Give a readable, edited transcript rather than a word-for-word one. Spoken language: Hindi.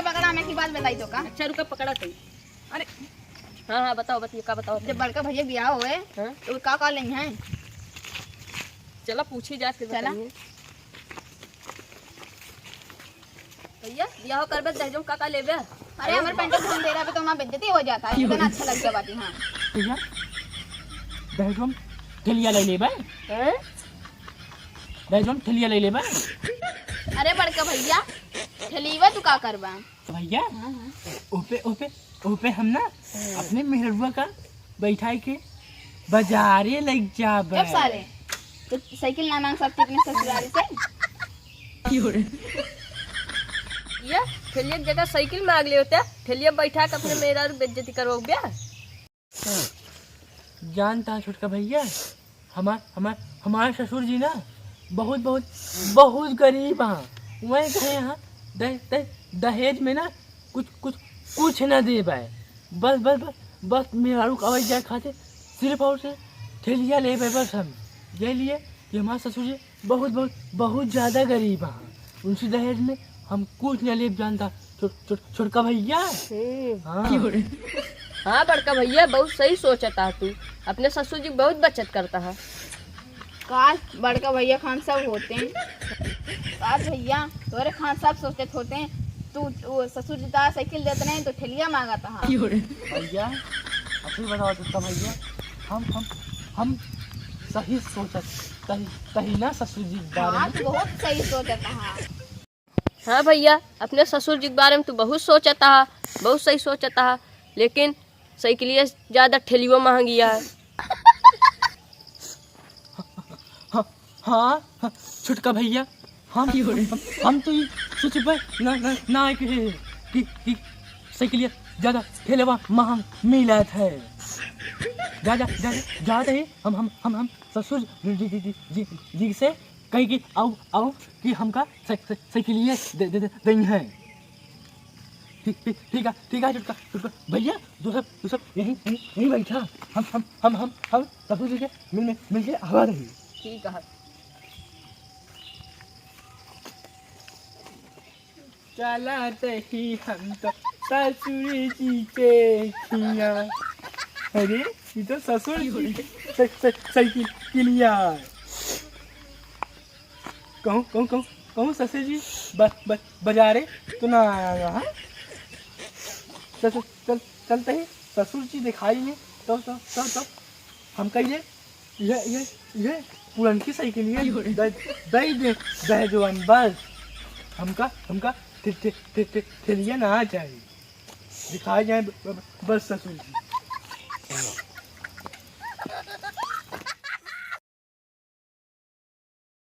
पकड़ा मैं की बात बताई तो का। अच्छा रुका पकड़ा सही। अरे हाँ हाँ बताओ बताइए क्या बताओ। जब बड़का भैया ब्याह हुए तो का लेंगे हैं। चलो पूछी जाए फिर चला। बताइए। भैया ब्याह करबे दहेजो का लेबे। अरे हमारे पेंट हम दे रहा पे तो हमारा बेइज्जती हो जाता है। इतना अच्छा लग गया बाती। हाँ भैया दहेजो ठेलिया ले लेबे। हैं? दहेजो ठेलिया ले लेबे। अरे बड़का भैया ठेलीवा तू का करबा। भैया ओपे ओपे ओपे हम ना अपने मेहरुआ का बैठाई के बाजारे लग जाबे। जब सारे तो साइकिल ना मांग सकती अपने ससुराल से। ये ठेलिया की जगह साइकिल मांग ले होते ठेलिया बैठा के अपने मेरा बेइज्जती करो ब्याह। जानता छोटका भैया हमारे ससुर जी ना बहुत बहुत बहुत गरीब हैं। वही कहे यहाँ दहेज में ना कुछ न दे पाए। बस बस बस बस मेहरारू का आवाज जाए खाते सिर्फ और से ठेलिया ले पाए बस। हम ये लिए कि हमारे ससुर जी बहुत बहुत बहुत ज़्यादा गरीब हैं। उनसे दहेज में हम कुछ न ले जानता छोटका भैया। हाँ हाँ बड़का भैया बहुत सही सोचता है तू। अपने ससुर जी बहुत बचत करता है। काश बड़का भैया खान सब होते हैं। काश भैया तुम्हारे खान साहब सोचते होते हैं। तू ससुर जी ता साइकिल देते नहीं तो ठेलिया मांगा था। भैया अपनी बताओ छोटका भैया हम सही सोचत तही ना ससुर जी के बारे हाँ में। तू बहुत सही सोचता है। हाँ भैया अपने ससुर जी के बारे में तू बहुत सोचता है बहुत सही सोचता है। लेकिन साइकिलिया ज्यादा ठेलियो महंगिया है। हाँ छोटका भैया हम तो ये सोचे ना कि साइकिलिया ज़्यादा ठेलेवा महंग मिलत है। ज़्यादा ही हम ससुर जी से कहीं कि आओ कि हमका साइकिलिया देंगे हैं। ठीक है छोटका भैया तू सब यहीं बैठा। हम ससुर जी के मिल के आवा रही। ठीक है। चलाते ही हम तो ससुर जी के खिया। अरे ये तो ससुर जी साइकिलिया। कहूँ ससुर जी बाजारे तो ना आया। हाँ चलते ही ससुर जी दिखाई नहीं तो हम कहिए ये पुरनकी साइकिल दहेजवान बस हमका ठेलिया ना चाहिए। दिखाई जाए बस ससुर जी।